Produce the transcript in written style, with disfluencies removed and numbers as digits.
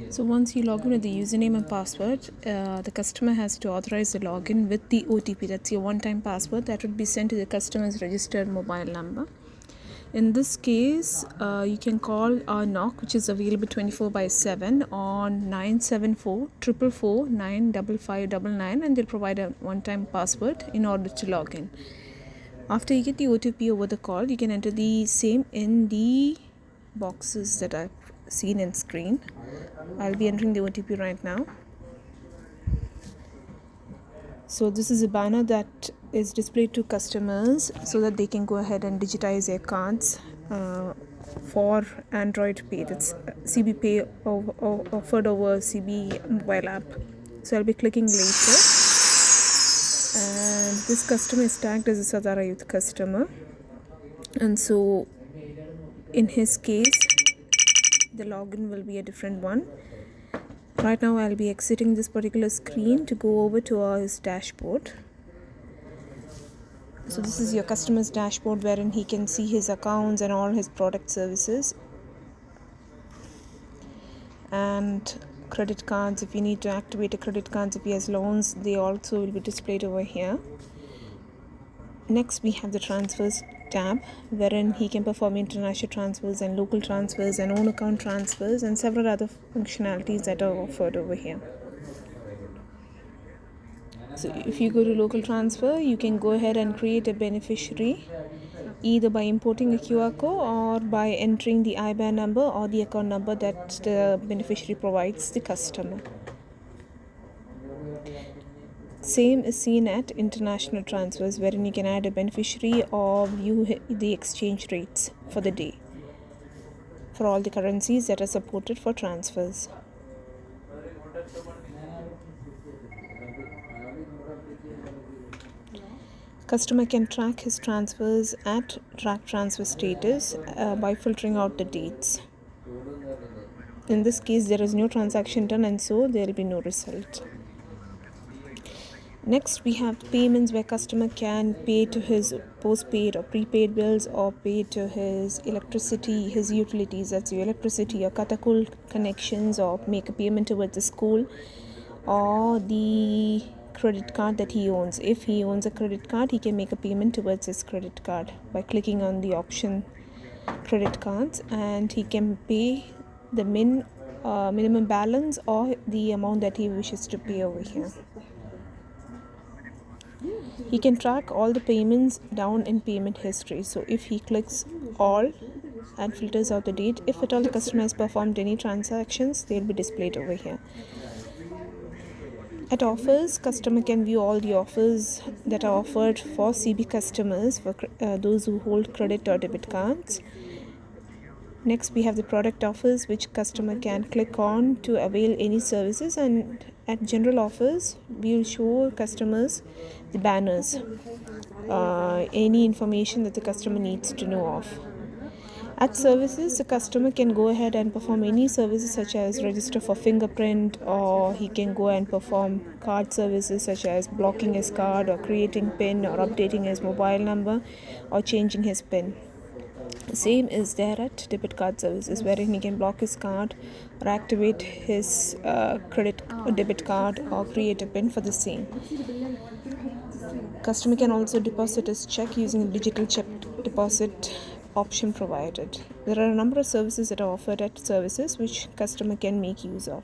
So once you log in with the username and password, the customer has to authorize the login with the OTP. That's your one-time password that would be sent to the customer's registered mobile number. In this case, you can call our NOC, which is available 24/7 on 974 444 95599, and they'll provide a one-time password in order to log in. After you get the OTP over the call, you can enter the same in the boxes that I've seen in screen. I'll be entering the OTP right now. So this is a banner that is displayed to customers so that they can go ahead and digitize their cards for Android Pay. That's CB Pay offered over CB mobile app. So I'll be clicking later. And this customer is tagged as a Sadara Youth customer. And so in his case, the login will be a different one. Right now I'll be exiting this particular screen to go over to his dashboard. So this is your customer's dashboard wherein he can see his accounts and all his product services and credit cards. If you need to activate a credit cards, if he has loans, they also will be displayed over here. Next we have the transfers tab wherein he can perform international transfers and local transfers and own account transfers and several other functionalities that are offered over here. So if you go to local transfer, you can go ahead and create a beneficiary either by importing a QR code or by entering the IBAN number or the account number that the beneficiary provides the customer. Same is seen at international transfers wherein you can add a beneficiary or view the exchange rates for the day for all the currencies that are supported for transfers. Customer can track his transfers at track transfer status by filtering out the dates. In this case, there is no transaction done and so there will be no result. Next, we have payments where customer can pay to his postpaid or prepaid bills or pay to his electricity, his utilities, that's your electricity or Katakul connections, or make a payment towards the school or the credit card that he owns. If he owns a credit card, he can make a payment towards his credit card by clicking on the option credit cards, and he can pay the minimum balance or the amount that he wishes to pay over here. He can track all the payments down in payment history. So if he clicks all and filters out the date, if at all the customer has performed any transactions, they'll be displayed over here. At offers, customer can view all the offers that are offered for CB customers, for those who hold credit or debit cards. Next, we have the product offers, which customer can click on to avail any services, and at general offers, we will show customers the banners, any information that the customer needs to know of. At services, the customer can go ahead and perform any services such as register for fingerprint, or he can go and perform card services such as blocking his card or creating PIN or updating his mobile number or changing his PIN. Same is there at debit card services wherein he can block his card or activate his credit or debit card or create a PIN for the same. Customer can also deposit his check using a digital check deposit option provided. There are a number of services that are offered at services which customer can make use of.